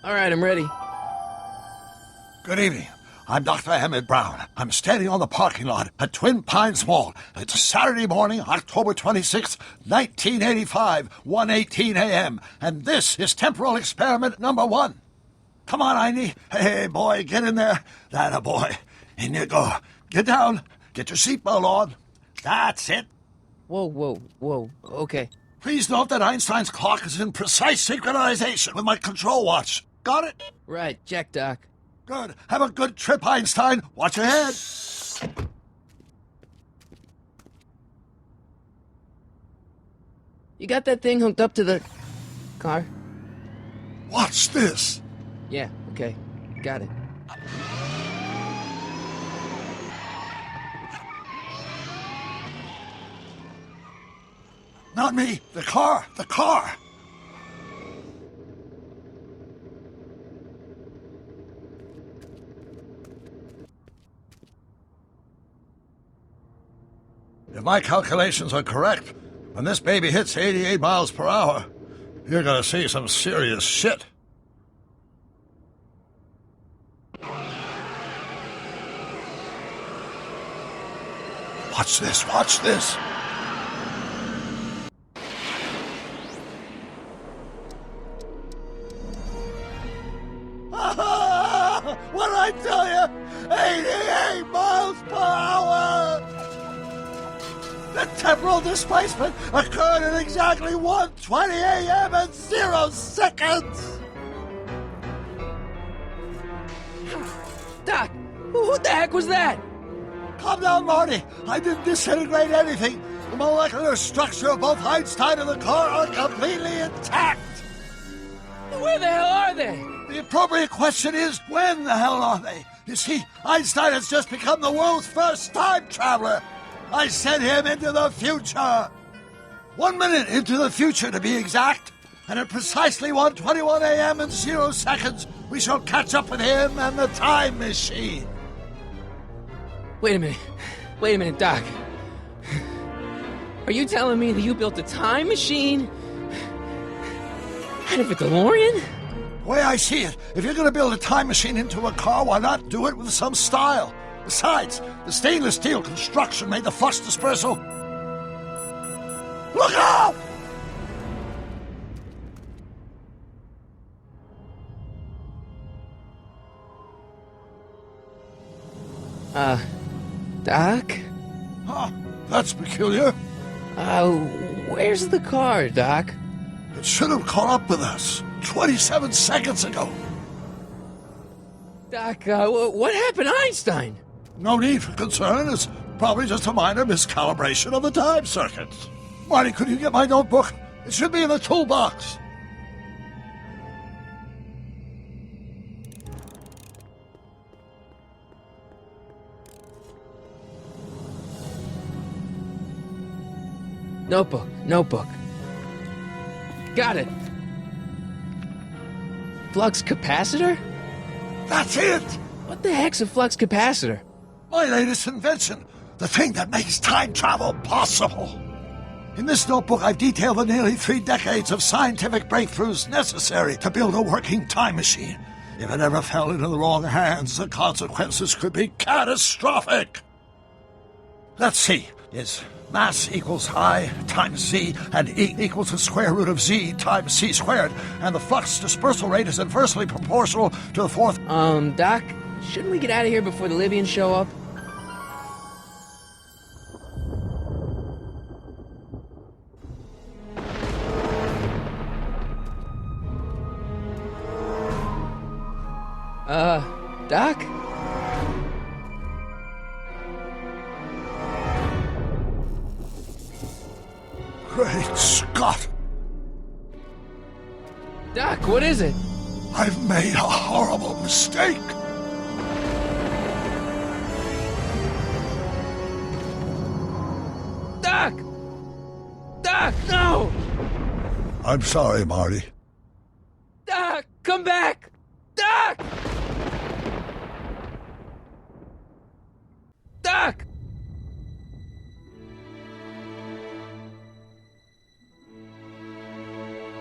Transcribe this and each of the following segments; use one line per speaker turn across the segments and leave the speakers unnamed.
All right, I'm ready.
Good evening. I'm Dr. Emmett Brown. I'm standing on the parking lot at Twin Pines Mall. It's Saturday morning, October 26, 1985, 1:18 a.m., and this is temporal experiment number 1. Come on, Einie. Hey, boy, get in there. That a boy. In you go. Get down. Get your seatbelt on. That's it.
Whoa. Okay.
Please note that Einstein's clock is in precise synchronization with my control watch. Got it?
Right, check, Doc.
Good. Have a good trip, Einstein. Watch your head.
You got that thing hooked up to the car?
Watch this.
Yeah, okay. Got it.
Not me. The car. The car. If my calculations are correct, when this baby hits 88 miles per hour, you're gonna see some serious shit. Watch this, watch this. What did I tell you? 88 miles per hour! The temporal displacement occurred at exactly 1:20 a.m. and 0 seconds!
Doc, what the heck was that?
Calm down, Marty. I didn't disintegrate anything. The molecular structure of both Einstein and the car are completely intact.
Where the hell are they?
The appropriate question is, when the hell are they? You see, Einstein has just become the world's first time traveler. I sent him into the future. 1 minute into the future, to be exact. And at precisely 1:21 a.m. and 0 seconds, we shall catch up with him and the time machine.
Wait a minute, Doc. Are you telling me that you built a time machine out of a DeLorean?
The way I see it, if you're going to build a time machine into a car, why not do it with some style? Besides, the stainless steel construction made the flux dispersal. Look out!
Doc?
Huh, that's peculiar.
Where's the car, Doc?
It should have caught up with us 27 seconds ago.
Doc, what happened to Einstein?
No need for concern. It's probably just a minor miscalibration of the time circuits. Marty, could you get my notebook? It should be in the toolbox.
Notebook. Got it. Flux capacitor?
That's it!
What the heck's a flux capacitor?
My latest invention. The thing that makes time travel possible. In this notebook, I've detailed the nearly 3 decades of scientific breakthroughs necessary to build a working time machine. If it ever fell into the wrong hands, the consequences could be catastrophic. Let's see. Is mass equals I times Z, and E equals the square root of Z times C squared, and the flux dispersal rate is inversely proportional to the fourth...
Doc, shouldn't we get out of here before the Libyans show up? Doc?
Great Scott!
Doc, what is it?
I've made a horrible mistake!
Doc! Doc, no!
I'm sorry, Marty.
Doc, come back! Doc! Doc!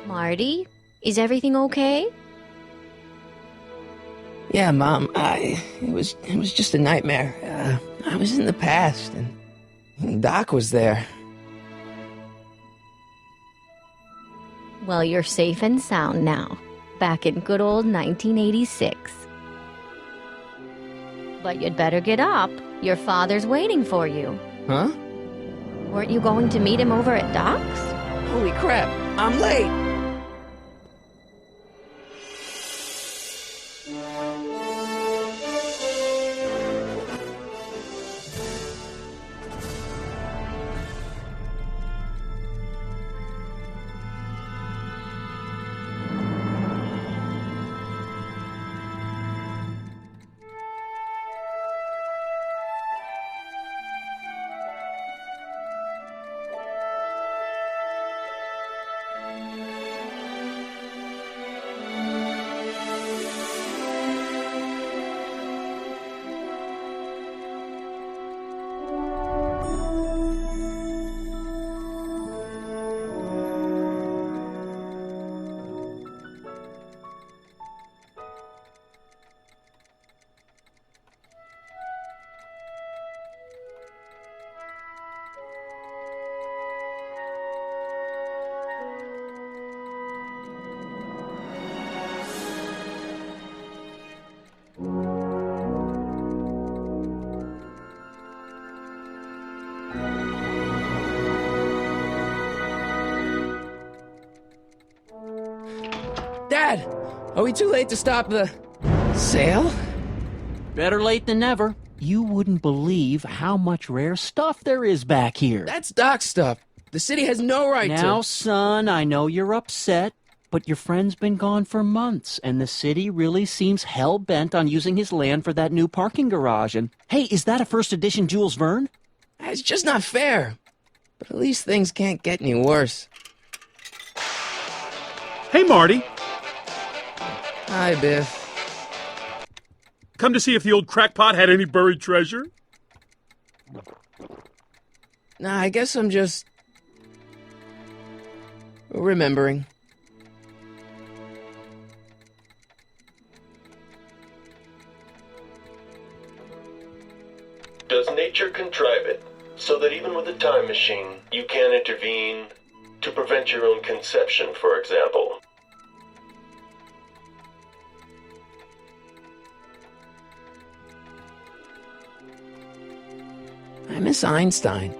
Marty, is everything okay?
Yeah, Mom, it was just a nightmare. I was in the past, and Doc was there.
Well, you're safe and sound now, back in good old 1986. But you'd better get up. Your father's waiting for you.
Huh?
Weren't you going to meet him over at Doc's?
Holy crap, I'm late! Dad, are we too late to stop the sale?
Better late than never. You wouldn't believe how much rare stuff there is back here.
That's Doc's stuff. The city has no right to...
Now, son, I know you're upset, but your friend's been gone for months, and the city really seems hell-bent on using his land for that new parking garage. And, hey, is that a first edition Jules Verne?
It's just not fair. But at least things can't get any worse.
Hey, Marty.
Hi, Biff.
Come to see if the old crackpot had any buried treasure?
Nah, I guess I'm just... remembering.
Does nature contrive it so that even with a time machine, you can intervene to prevent your own conception, for example?
I miss Einstein.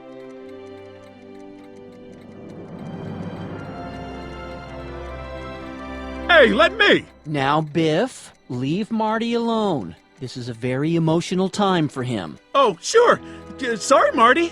Hey, let me!
Now, Biff, leave Marty alone. This is a very emotional time for him.
Oh, sure. Sorry, Marty.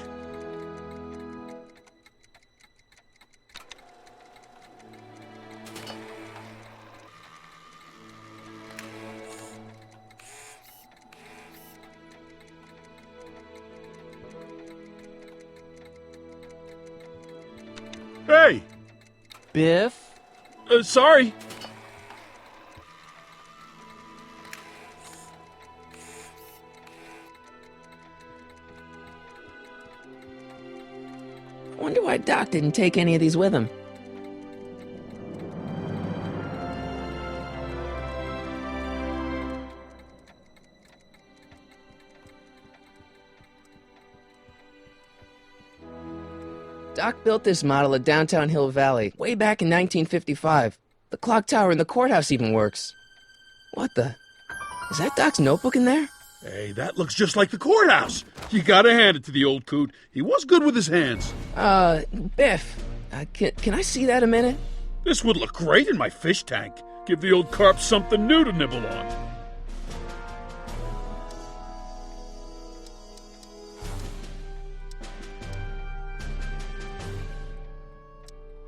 Hey!
Biff?
Sorry.
I wonder why Doc didn't take any of these with him. Doc built this model at downtown Hill Valley way back in 1955. The clock tower in the courthouse even works. What the? Is that Doc's notebook in there?
Hey, that looks just like the courthouse. You gotta hand it to the old coot. He was good with his hands.
Biff, can I see that a minute?
This would look great in my fish tank. Give the old carp something new to nibble on.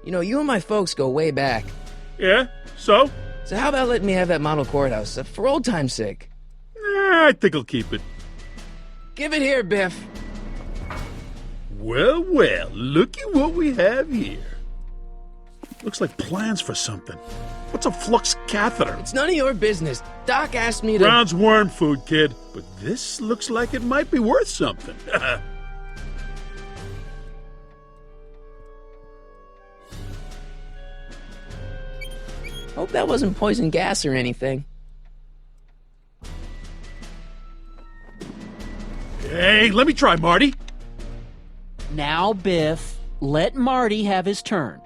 You know, you and my folks go way back.
Yeah? So?
So how about letting me have that model courthouse, for old time's sake?
I think I'll keep it.
Give it here, Biff.
Well, well, looky what we have here. Looks like plans for something. What's a flux catheter?
It's none of your business. Doc asked me to...
Brown's worm food, kid. But this looks like it might be worth something.
Hope that wasn't poison gas or anything.
Hey, let me try, Marty.
Now, Biff, let Marty have his turn.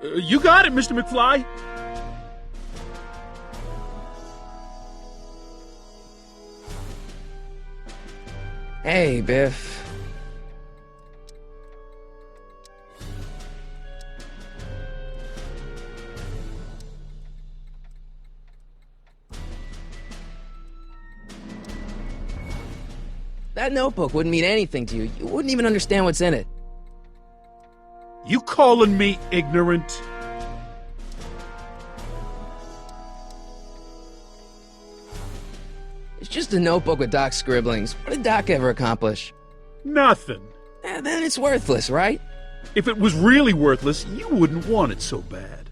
You got it, Mr. McFly.
Hey, Biff. That notebook wouldn't mean anything to you. You wouldn't even understand what's in it.
You calling me ignorant?
It's just a notebook with Doc's scribblings. What did Doc ever accomplish?
Nothing.
Then it's worthless, right?
If it was really worthless, you wouldn't want it so bad.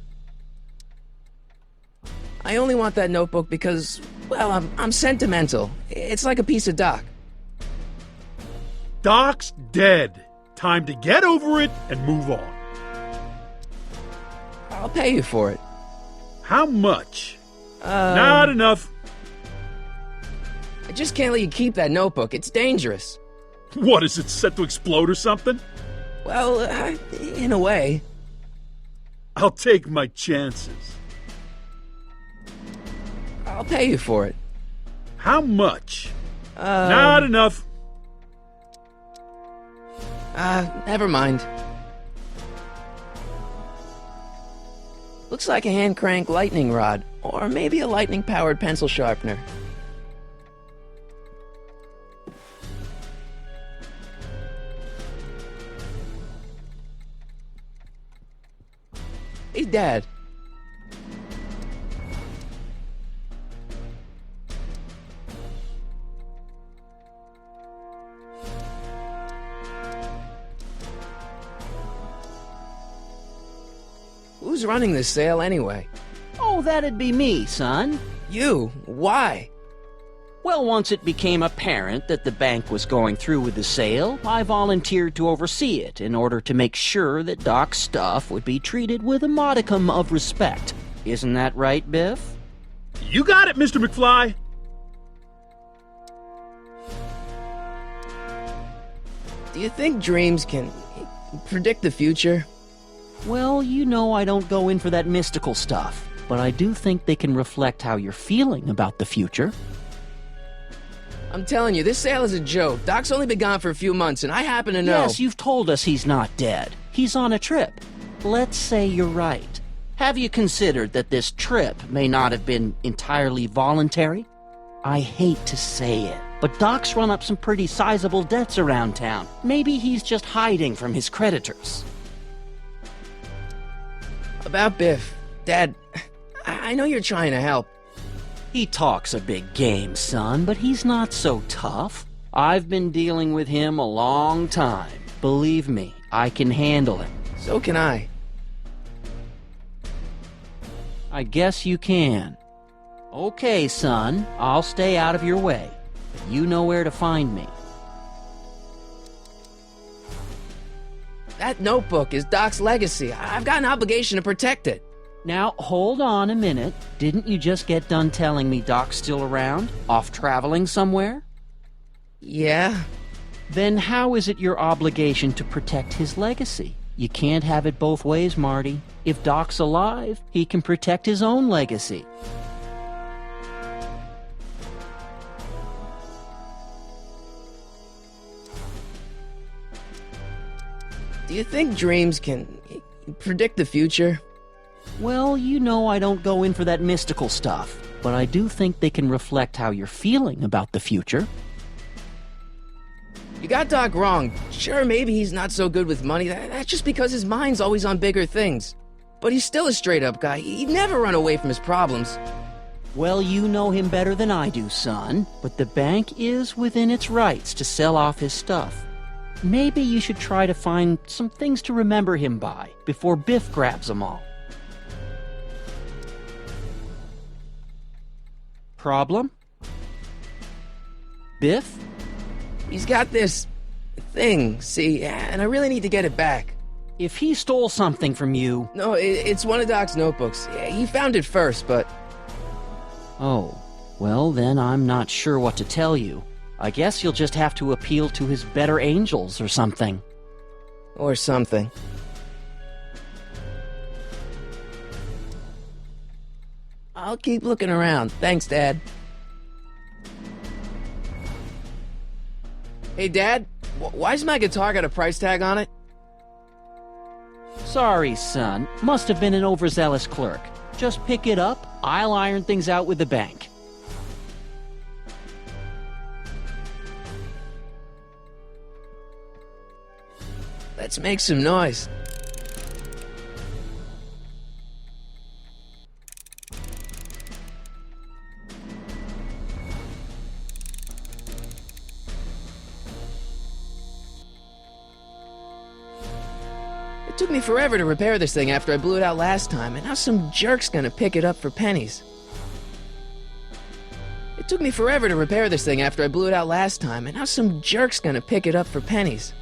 I only want that notebook because, well, I'm sentimental. It's like a piece of Doc.
Doc's dead. Time to get over it and move on.
I'll pay you for it.
How much? Not enough.
I just can't let you keep that notebook. It's dangerous.
What, is it set to explode or something?
Well, in a way.
I'll take my chances.
I'll pay you for it.
How much? Not enough.
Never mind. Looks like a hand crank lightning rod, or maybe a lightning powered pencil sharpener. Hey, Dad. Who's running this sale anyway?
Oh, that'd be me, son.
You? Why?
Well, once it became apparent that the bank was going through with the sale, I volunteered to oversee it in order to make sure that Doc's stuff would be treated with a modicum of respect. Isn't that right, Biff?
You got it, Mr. McFly.
Do you think dreams can predict the future?
Well, you know I don't go in for that mystical stuff, but I do think they can reflect how you're feeling about the future.
I'm telling you, this sale is a joke. Doc's only been gone for a few months, and I happen to know.
Yes, you've told us he's not dead. He's on a trip. Let's say you're right. Have you considered that this trip may not have been entirely voluntary? I hate to say it, but Doc's run up some pretty sizable debts around town. Maybe he's just hiding from his creditors.
About Biff, Dad, I know you're trying to help.
He talks a big game, son, but he's not so tough. I've been dealing with him a long time. Believe me, I can handle him.
So can I.
I guess you can. Okay, son, I'll stay out of your way. But you know where to find me.
That notebook is Doc's legacy. I've got an obligation to protect it.
Now, hold on a minute. Didn't you just get done telling me Doc's still around? Off traveling somewhere?
Yeah?
Then how is it your obligation to protect his legacy? You can't have it both ways, Marty. If Doc's alive, he can protect his own legacy.
Do you think dreams can predict the future?
Well, you know I don't go in for that mystical stuff, but I do think they can reflect how you're feeling about the future.
You got Doc wrong. Sure, maybe he's not so good with money. That's just because his mind's always on bigger things. But he's still a straight-up guy. He'd never run away from his problems.
Well, you know him better than I do, son, but the bank is within its rights to sell off his stuff. Maybe you should try to find some things to remember him by before Biff grabs them all. Problem? Biff?
He's got this thing, see, and I really need to get it back.
If he stole something from you...
No, it's one of Doc's notebooks. Yeah, he found it first, but...
Oh, well then I'm not sure what to tell you. I guess you'll just have to appeal to his better angels or something.
Or something. I'll keep looking around. Thanks, Dad. Hey, Dad, why's my guitar got a price tag on it?
Sorry, son. Must have been an overzealous clerk. Just pick it up. I'll iron things out with the bank.
Let's make some noise. It took me forever to repair this thing after I blew it out last time, and now some jerk's gonna pick it up for pennies. It took me forever to repair this thing after I blew it out last time, and now some jerk's gonna pick it up for pennies.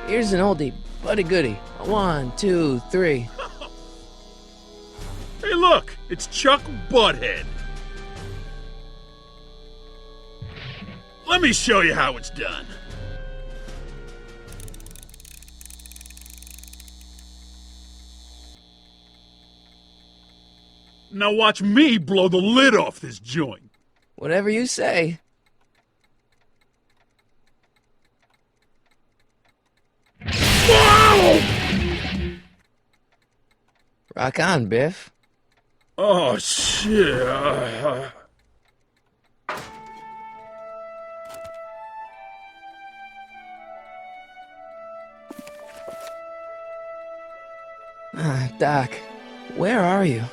Here's an oldie, but a goodie. 1, 2, 3.
Hey, look! It's Chuck Butthead. Let me show you how it's done. Now watch me blow the lid off this joint.
Whatever you say.
Whoa!
Rock on, Biff.
Oh, shit.
Doc, where are you?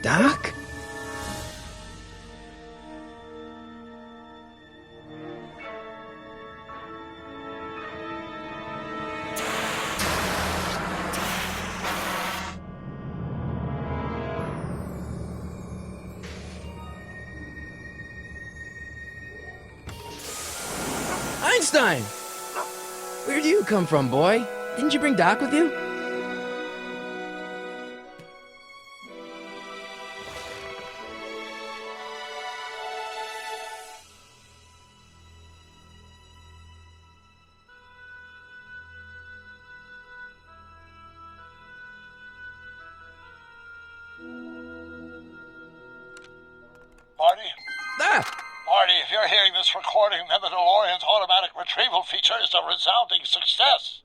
Doc? Einstein! Where'd you come from, boy? Didn't you bring Doc with you?
Marty?
Ah!
Marty, if you're hearing this recording, then the DeLorean's automatic retrieval feature is a resounding success.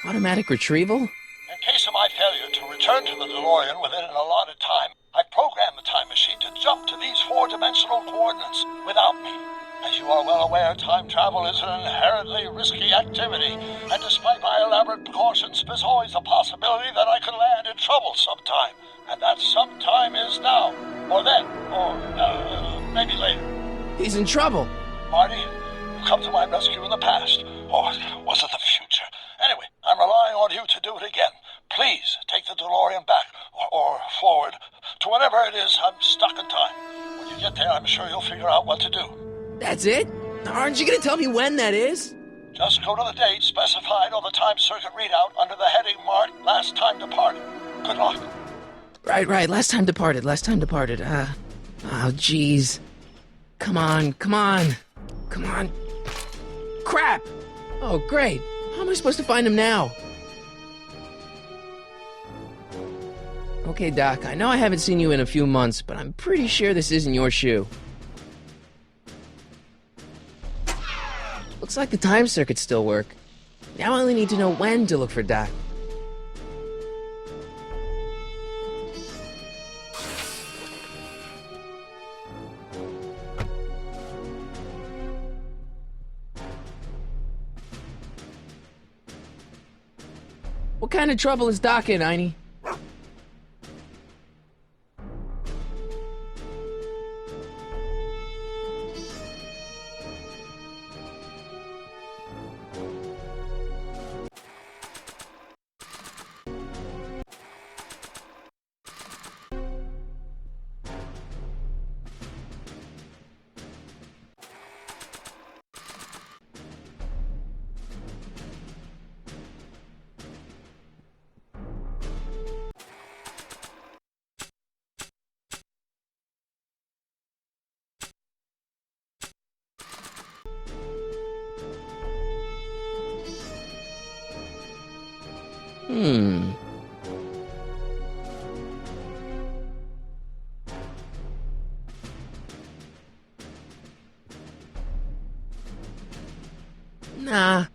Automatic retrieval?
In case of my failure to return to the DeLorean within an allotted time, I programmed the time machine to jump to these four-dimensional coordinates without me. As you are well aware, time travel is an inherently risky activity, and despite my elaborate precautions, there's always a possibility that I could land in trouble sometime. And that sometime is now, or then, or maybe later.
He's in trouble.
Marty, you come to my rescue in the past, or was it the future? Anyway, I'm relying on you to do it again. Please take the DeLorean back, or forward, to whenever it is I'm stuck in time. When you get there, I'm sure you'll figure out what to do.
That's it? Aren't you gonna tell me when that is?
Just go to the date specified on the time circuit readout under the heading marked Last Time Departed. Good luck.
Right. Last time departed. Oh, jeez. Come on. Crap! Oh, great. How am I supposed to find him now? Okay, Doc, I know I haven't seen you in a few months, but I'm pretty sure this isn't your shoe. Looks like the time circuits still work. Now I only need to know when to look for Doc. What kind of trouble is Doc in, Einie? Nah.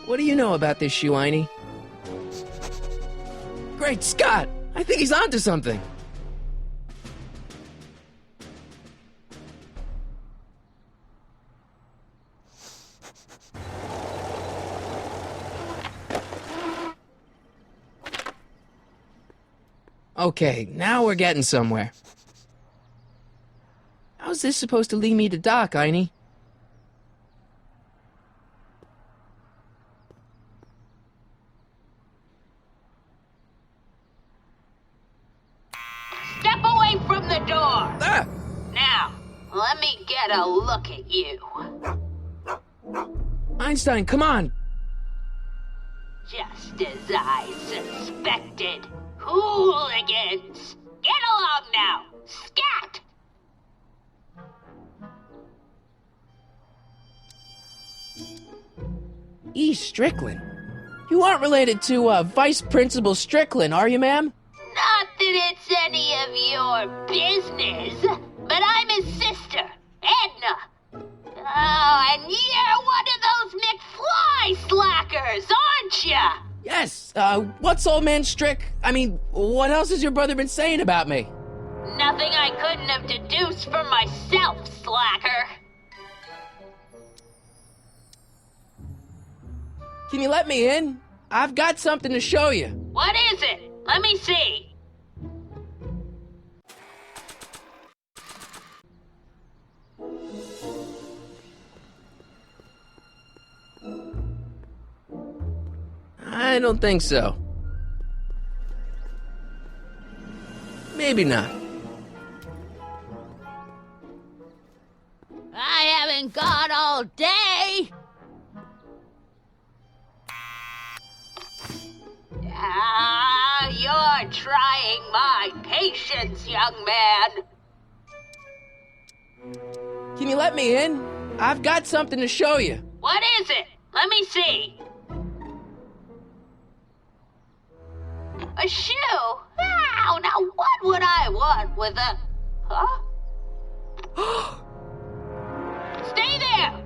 What do you know about this shoe, Einie? Great Scott! I think he's onto something! Okay, now we're getting somewhere. How's this supposed to lead me to Doc, Einie?
Step away from the door!
Ah!
Now, let me get a look at you.
Einstein, come on!
Just as I suspected. Hooligans! Get along now! Scat!
E. Strickland? You aren't related to, Vice Principal Strickland, are you, ma'am?
Not that it's any of your business, but I'm his sister, Edna. Oh, and you're one of those McFly slackers, aren't ya?
Yes, what's old man what else has your brother been saying about me?
Nothing I couldn't have deduced for myself, slacker.
Can you let me in? I've got something to show you.
What is it? Let me see.
I don't think so. Maybe not.
I haven't got all day. You're trying my patience, young man.
Can you let me in? I've got something to show you.
What is it? Let me see. A shoe? Wow, now what would I want with a... Huh? Stay there!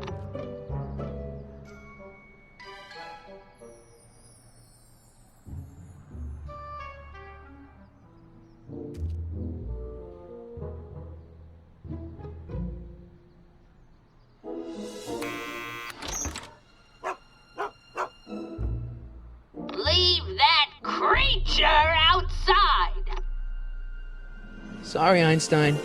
Leave that creature outside!
Sorry, Einstein.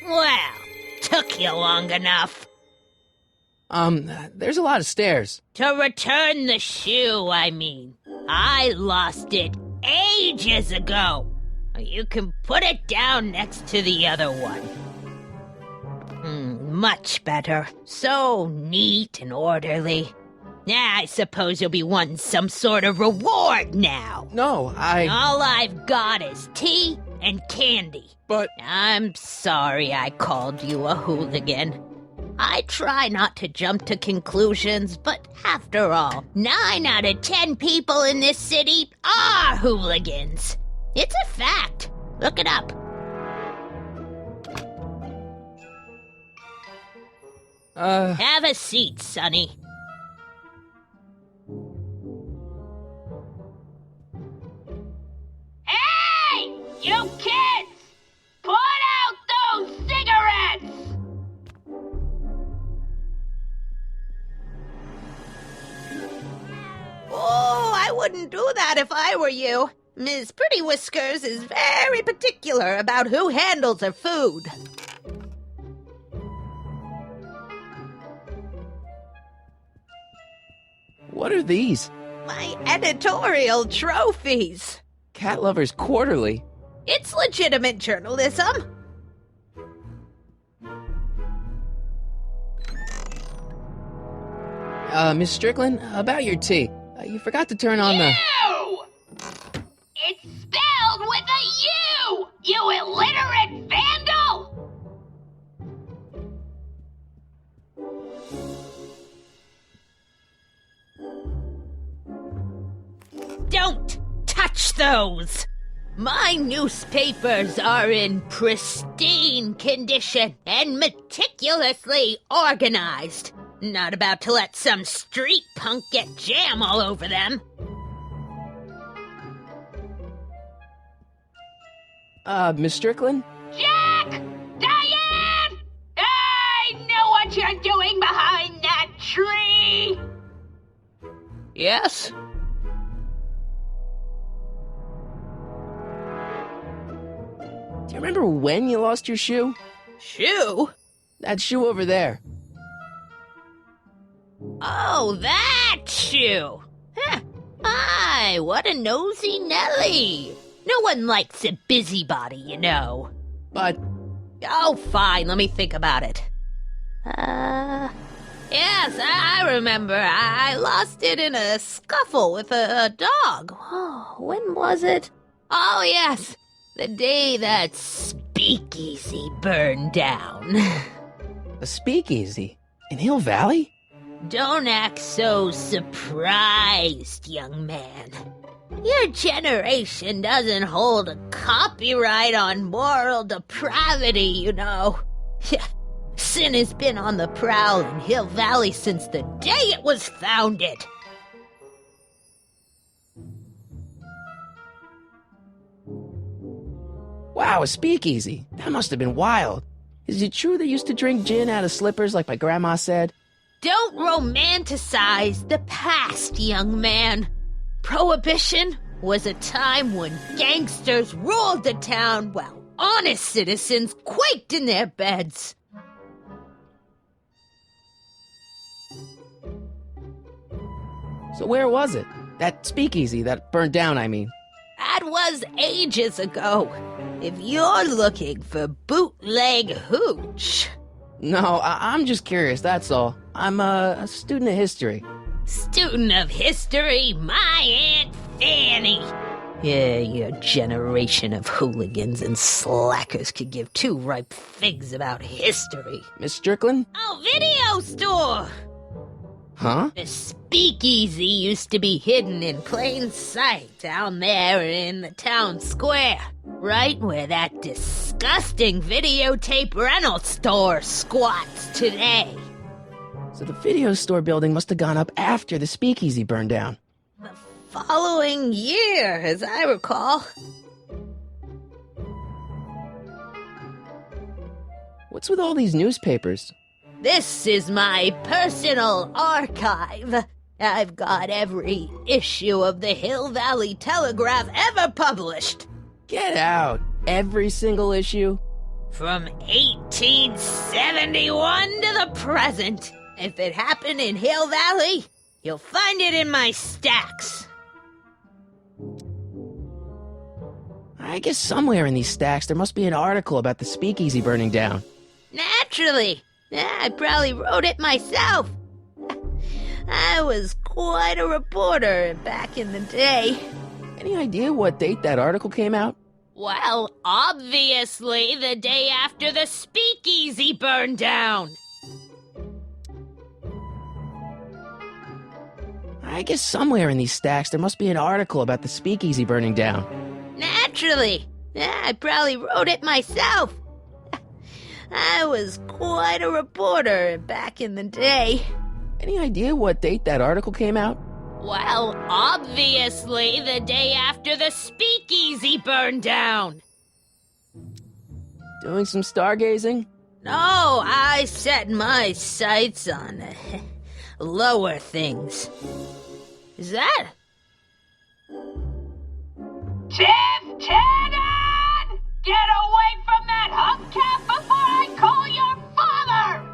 Well, took you long enough.
There's a lot of stairs.
To return the shoe, I mean. I lost it ages ago. You can put it down next to the other one. Much better. So neat and orderly. I suppose you'll be wanting some sort of reward now.
No,
All I've got is tea and candy.
But
I'm sorry I called you a hooligan. I try not to jump to conclusions, but after all, 9 out of 10 people in this city are hooligans. It's a fact. Look it up. Have a seat, Sonny. Hey! You kids! Put out those cigarettes! Oh, I wouldn't do that if I were you. Ms. Pretty Whiskers is very particular about who handles her food.
what are these?
My editorial trophies.
Cat Lovers Quarterly.
It's legitimate journalism.
Miss Strickland, about your tea. You forgot to turn on the...
You! It's spelled with a U! You illiterate vandal! Don't touch those! My newspapers are in pristine condition and meticulously organized. Not about to let some street punk get jam all over them.
Miss Strickland?
Jack! Diane! I know what you're doing behind that tree!
Yes? Do you remember when you lost your shoe?
Shoe?
That shoe over there.
Oh, that shoe! Huh. Aye, what a nosy Nelly! No one likes a busybody, you know.
But...
Oh, fine, let me think about it. Yes, I remember. I lost it in a scuffle with a dog. Oh, when was it? Oh, yes, the day that speakeasy burned down.
a speakeasy? In Hill Valley?
Don't act so surprised, young man. Your generation doesn't hold a copyright on moral depravity, you know. Sin has been on the prowl in Hill Valley since the day it was founded.
Wow, a speakeasy. That must have been wild. Is it true they used to drink gin out of slippers like my grandma said?
Don't romanticize the past, young man. Prohibition was a time when gangsters ruled the town while honest citizens quaked in their beds.
So where was it? That speakeasy that burned down, I mean.
That was ages ago. If you're looking for bootleg hooch...
No, I'm just curious, that's all. I'm a student of history.
Student of history, my Aunt Fanny. Yeah, your generation of hooligans and slackers could give two ripe figs about history.
Miss Strickland?
Oh, video store!
Huh?
The speakeasy used to be hidden in plain sight down there in the town square. Right where that disgusting videotape rental store squats today.
So the video store building must have gone up after the speakeasy burned down.
The following year, as I recall.
What's with all these newspapers?
This is my personal archive. I've got every issue of the Hill Valley Telegraph ever published.
Get out! Every single issue?
From 1871 to the present. If it happened in Hill Valley, you'll find it in my stacks.
I guess somewhere in these stacks there must be an article about the speakeasy burning down.
Naturally. I probably wrote it myself. I was quite a reporter back in the day.
Any idea what date that article came out?
Well, obviously the day after the speakeasy burned down.
I guess somewhere in these stacks there must be an article about the speakeasy burning down.
Naturally. Yeah, I probably wrote it myself. I was quite a reporter back in the day.
Any idea what date that article came out?
Well, obviously the day after the speakeasy burned down.
Doing some stargazing?
No, I set my sights on lower things. Is that? Tiff Tannen! Get away from that hubcap before I call your father!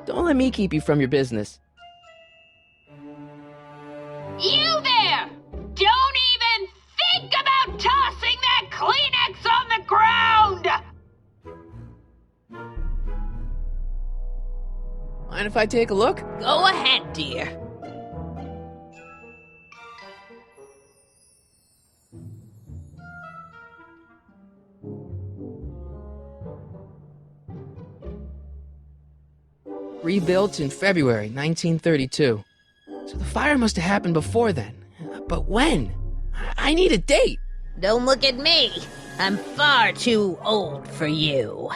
Don't let me keep you from your business.
You there! Don't even think about tossing that Kleenex on the ground!
Mind if I take a look?
Go ahead, dear.
Rebuilt in February 1932. So the fire must have happened before then. But when? I need a date.
Don't look at me. I'm far too old for you.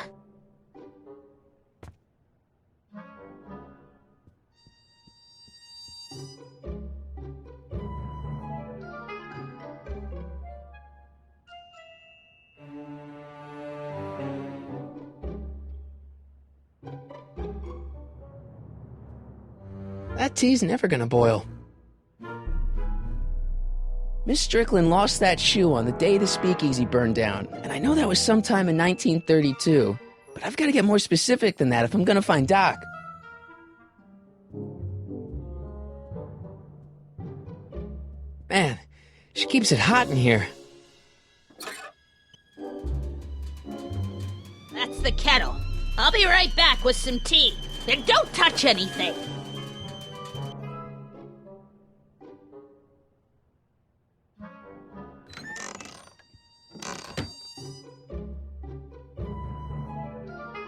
That tea's never gonna boil. Miss Strickland lost that shoe on the day the speakeasy burned down, and I know that was sometime in 1932, but I've got to get more specific than that if I'm gonna find Doc. Man, she keeps it hot in here.
That's the kettle. I'll be right back with some tea. And don't touch anything.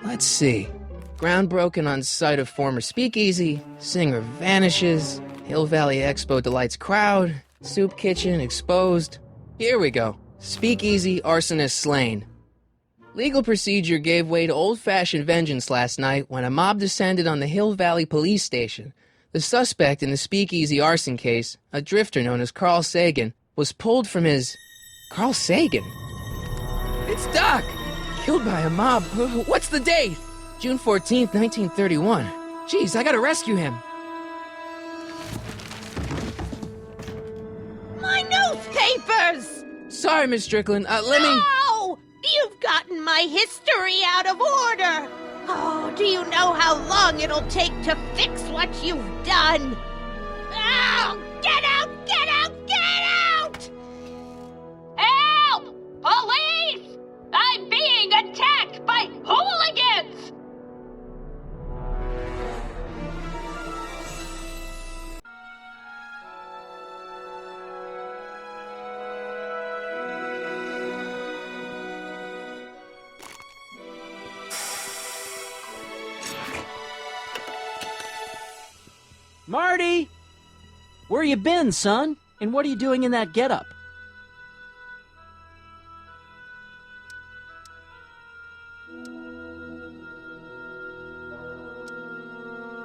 Let's see. Ground broken on site of former speakeasy, singer vanishes, Hill Valley Expo delights crowd, soup kitchen exposed. Here we go. Speakeasy arsonist slain. Legal procedure gave way to old-fashioned vengeance last night when a mob descended on the Hill Valley police station. The suspect in the speakeasy arson case, a drifter known as Carl Sagan, was pulled from his... Carl Sagan? It's Doc! Killed by a mob. What's the date? June 14th, 1931. Jeez, I gotta rescue him.
My newspapers!
Sorry, Miss Strickland. Let me...
No! You've gotten my history out of order! Oh, do you know how long it'll take to fix what you've done? Oh, get out! Get out! Get out! Help! Police! I'm being attacked by hooligans!
Marty! Where you been, son? And what are you doing in that getup?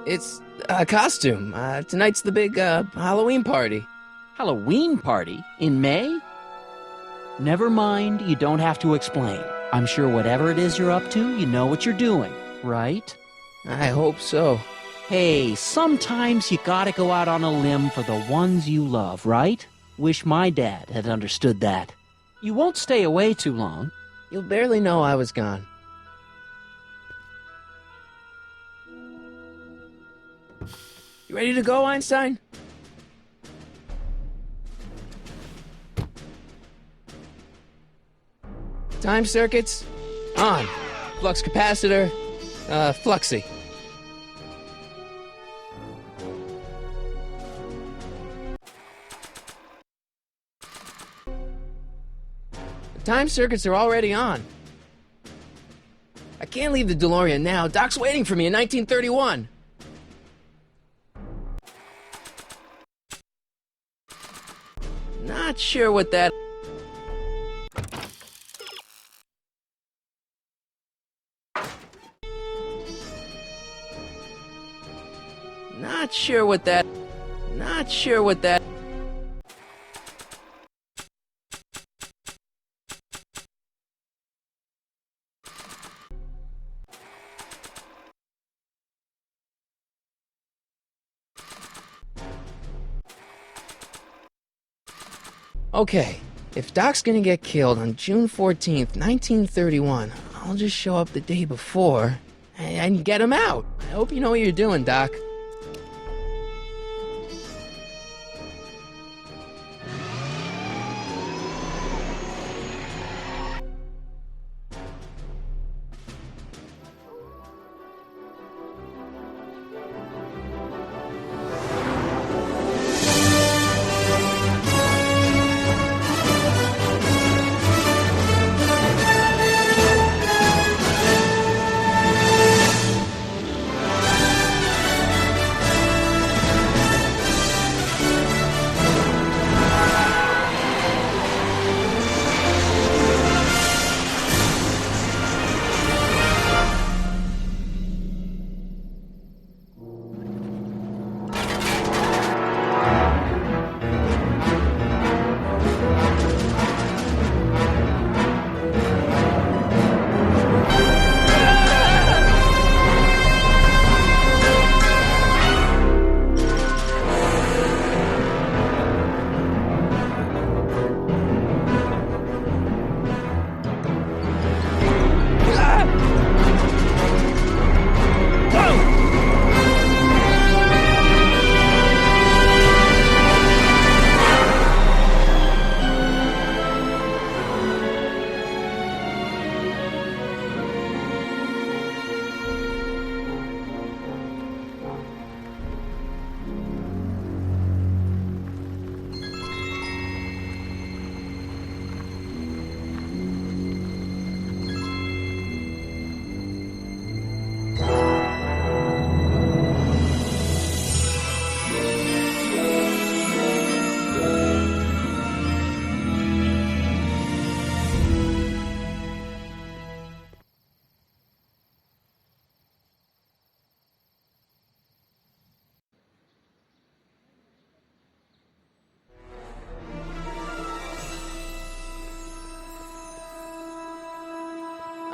It's a costume. Tonight's the big, Halloween party.
Halloween party? In May? Never mind, you don't have to explain. I'm sure whatever it is you're up to, you know what you're doing, right?
I hope so.
Hey, sometimes you gotta go out on a limb for the ones you love, right? Wish my dad had understood that. You won't stay away too long.
You'll barely know I was gone. You ready to go, Einstein? Time circuits? On. Flux capacitor? Fluxy. Time circuits are already on. I can't leave the DeLorean now. Doc's waiting for me in 1931. Not sure what that... Not sure what that... Okay, if Doc's gonna get killed on June 14th, 1931, I'll just show up the day before and get him out. I hope you know what you're doing, Doc.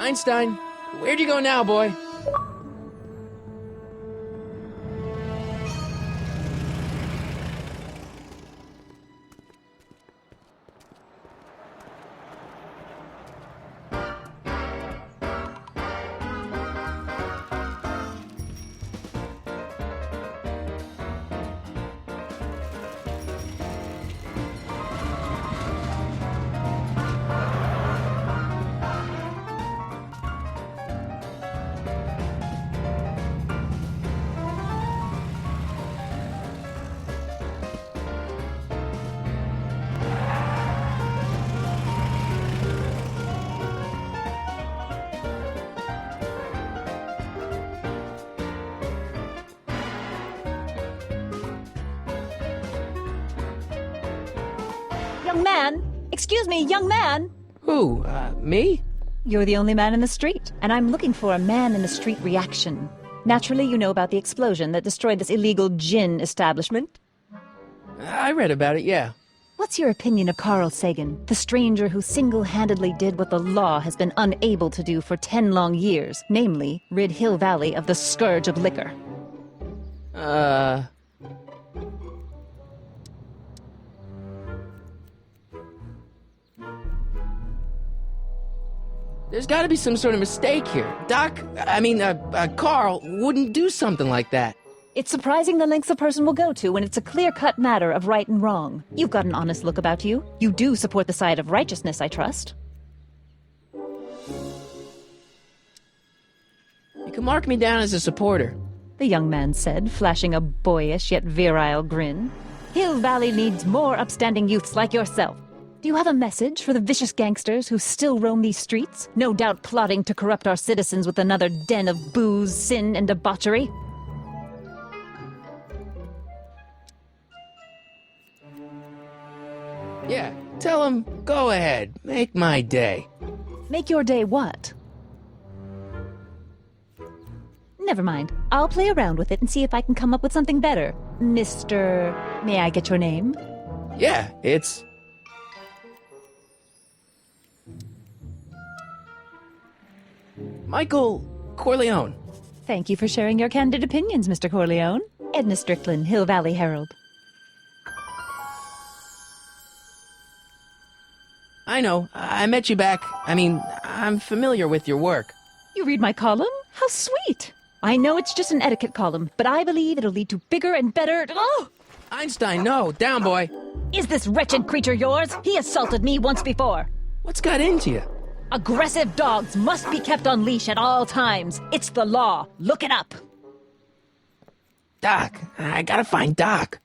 Einstein, where'd you go now, boy?
Young man! Excuse me, young man!
Who, me?
You're the only man in the street, and I'm looking for a man-in-the-street reaction. Naturally, you know about the explosion that destroyed this illegal gin establishment.
I read about it, yeah.
What's your opinion of Carl Sagan, the stranger who single-handedly did what the law has been unable to do for 10 long years, namely, rid Hill Valley of the scourge of liquor?
There's gotta be some sort of mistake here. Carl wouldn't do something like that.
It's surprising the lengths a person will go to when it's a clear-cut matter of right and wrong. You've got an honest look about you. You do support the side of righteousness, I trust.
You can mark me down as a supporter.
The young man said, flashing a boyish yet virile grin. Hill Valley needs more upstanding youths like yourself. Do you have a message for the vicious gangsters who still roam these streets, no doubt plotting to corrupt our citizens with another den of booze, sin, and debauchery?
Yeah, tell him, go ahead, make my day.
Make your day what? Never mind. I'll play around with it and see if I can come up with something better. Mr. May I get your name?
Yeah, it's... Michael Corleone.
Thank you for sharing your candid opinions, Mr. Corleone. Edna Strickland, Hill Valley Herald.
I know, I met you back. I'm familiar with your work.
You read my column? How sweet! I know it's just an etiquette column, but I believe it'll lead to bigger and better... Oh!
Einstein, no, down, boy.
Is this wretched creature yours? He assaulted me once before.
What's got into you?
Aggressive dogs must be kept on leash at all times. It's the law. Look it up.
Doc, I gotta find Doc.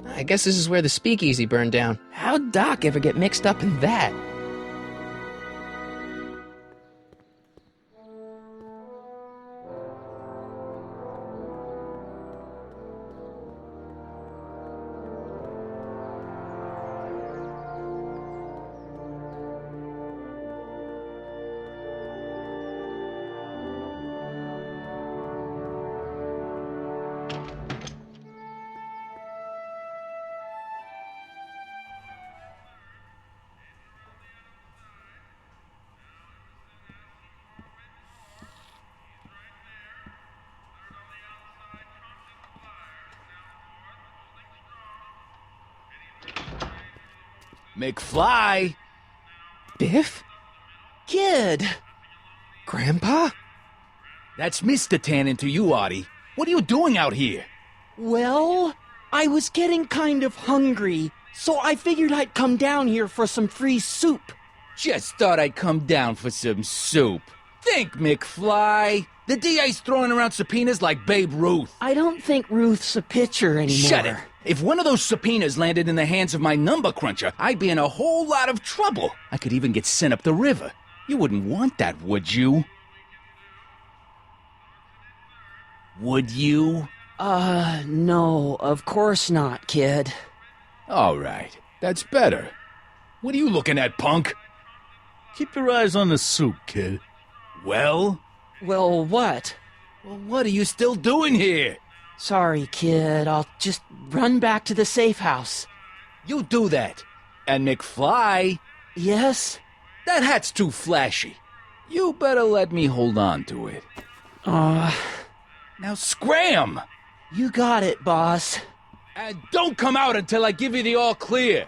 I guess this is where the speakeasy burned down. How'd Doc ever get mixed up in that?
McFly!
Biff?
Kid!
Grandpa?
That's Mr. Tannen to you, Artie. What are you doing out here?
Well, I was getting kind of hungry, so I figured I'd come down here for some free soup.
Just thought I'd come down for some soup. Think, McFly. The DA's throwing around subpoenas like Babe Ruth.
I don't think Ruth's a pitcher anymore.
Shut it. If one of those subpoenas landed in the hands of my number cruncher, I'd be in a whole lot of trouble. I could even get sent up the river. You wouldn't want that, would you? Would you?
No, of course not, kid.
All right, that's better. What are you looking at, punk?
Keep your eyes on the soup, kid.
Well?
Well, what?
Well, what are you still doing here?
Sorry, kid. I'll just run back to the safe house.
You do that. And McFly?
Yes?
That hat's too flashy. You better let me hold on to it. Now scram!
You got it, boss.
And don't come out until I give you the all clear.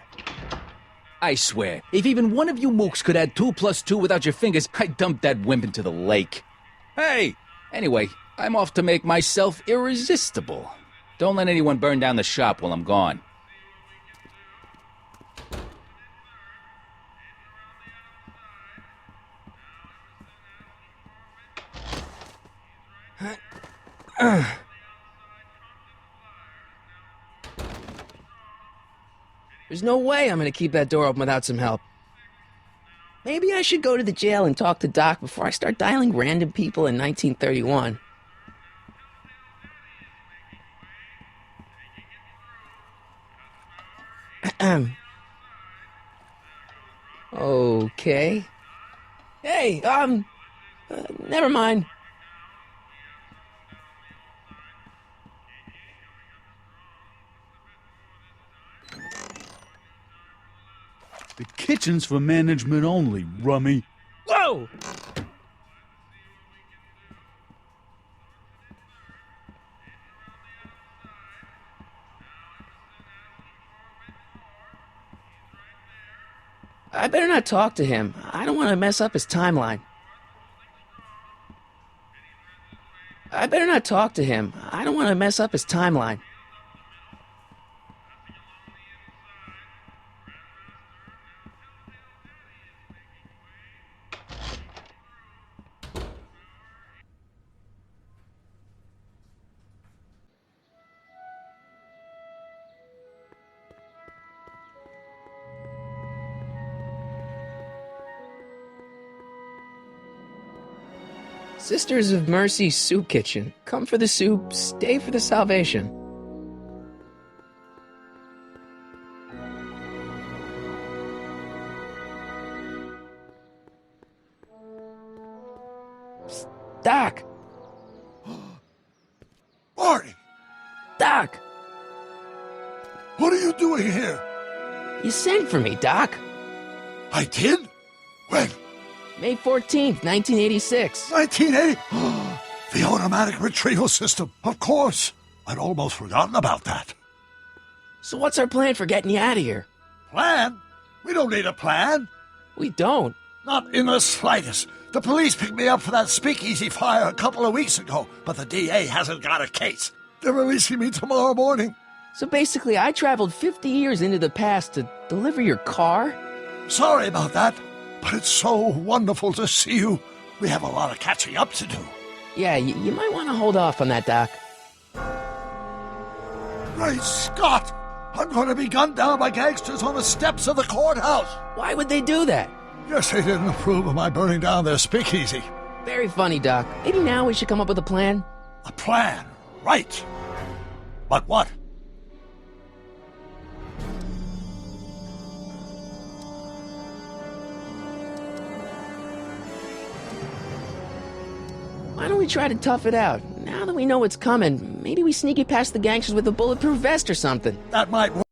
I swear, if even one of you mooks could add 2 + 2 without your fingers, I'd dump that wimp into the lake. Hey! Anyway, I'm off to make myself irresistible. Don't let anyone burn down the shop while I'm gone.
There's no way I'm gonna keep that door open without some help. Maybe I should go to the jail and talk to Doc before I start dialing random people in 1931. Okay. Hey, never mind.
The kitchen's for management only, rummy.
Whoa! I better not talk to him. I don't want to mess up his timeline. I better not talk to him. I don't want to mess up his timeline. Sisters of Mercy Soup Kitchen. Come for the soup, stay for the salvation. Psst, Doc!
Marty,
Doc!
what are you doing here?
You sent for me, Doc.
I did? When?
May 14th, 1986.
1980? The automatic retrieval system. Of course. I'd almost forgotten about that.
So what's our plan for getting you out of here?
Plan? We don't need a plan.
We don't.
Not in the slightest. The police picked me up for that speakeasy fire a couple of weeks ago, but the DA hasn't got a case. They're releasing me tomorrow morning.
So basically, I traveled 50 years into the past to deliver your car?
Sorry about that, but it's so wonderful to see you. We have a lot of catching up to do.
Yeah, you might want to hold off on that, Doc.
Great Scott! I'm going to be gunned down by gangsters on the steps of the courthouse.
Why would they do that?
Guess they didn't approve of my burning down their speakeasy.
Very funny, Doc. Maybe now we should come up with a plan?
A plan, right. But what?
Why don't we try to tough it out? Now that we know what's coming, maybe we sneak it past the gangsters with a bulletproof vest or something.
That might work.